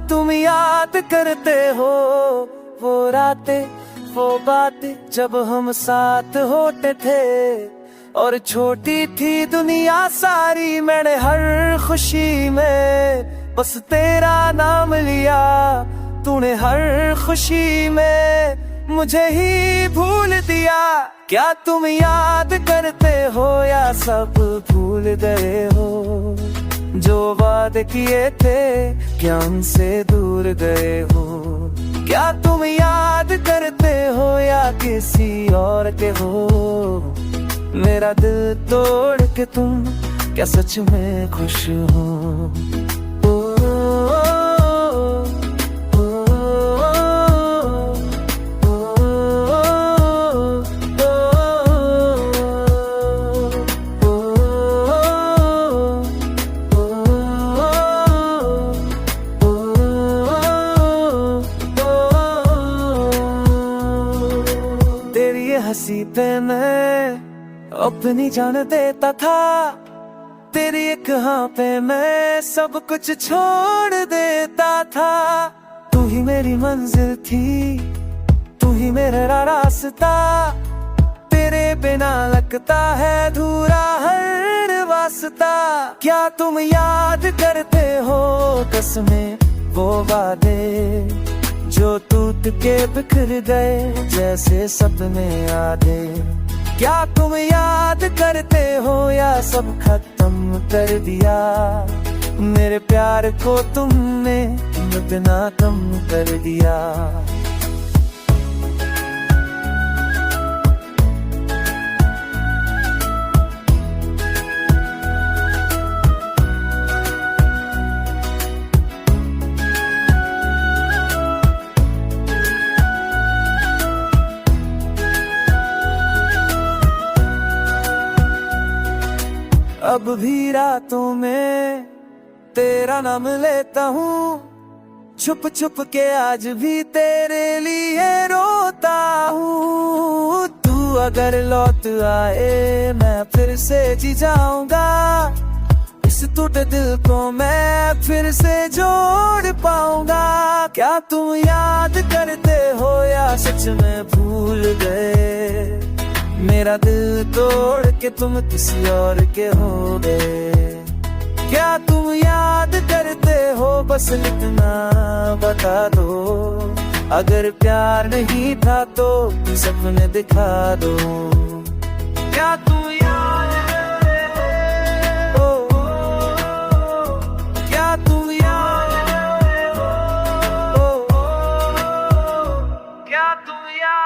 तुम याद करते हो वो रातें, वो बातें जब हम साथ होते थे। और छोटी थी दुनिया सारी, मैंने हर खुशी में बस तेरा नाम लिया। तूने हर खुशी में मुझे ही भूल दिया। क्या तुम याद करते हो या सब भूल गए हो? जो वादे किए थे क्या उनसे दूर गए हो? क्या तुम याद करते हो या किसी और के हो? मेरा दिल तोड़ के तुम क्या सच में खुश हो? तेरी ये हंसी पे मैं अपनी जान देता था। तेरी एक हाँ पे मैं सब कुछ छोड़ देता था। तू ही मेरी मंजिल थी, तू ही मेरा रास्ता। तेरे बिना लगता है अधूरा हर वास्ता। क्या तुम याद करते हो कसमें वो वादे जो टूट के बिखर गए जैसे सपने आधे? क्या तुम याद करते हो या सब खत्म कर दिया? मेरे प्यार को तुमने इतना कम कर दिया। अब भी रातों में तेरा नाम लेता हूँ, छुप छुप के आज भी तेरे लिए रोता हूँ। तू अगर लौट आए मैं फिर से जी जाऊंगा। इस टूटे दिल को मैं फिर से जोड़ पाऊंगा। क्या तुम याद करते हो या सच में भूल गए? मेरा दिल तोड़ के तुम किसी और के हो गए। क्या तुम याद करते हो बस इतना बता दो। अगर प्यार नहीं था तो सपने दिखा दो। क्या तुम याद करते हो? क्या तुम याद करते हो? क्या तुम याद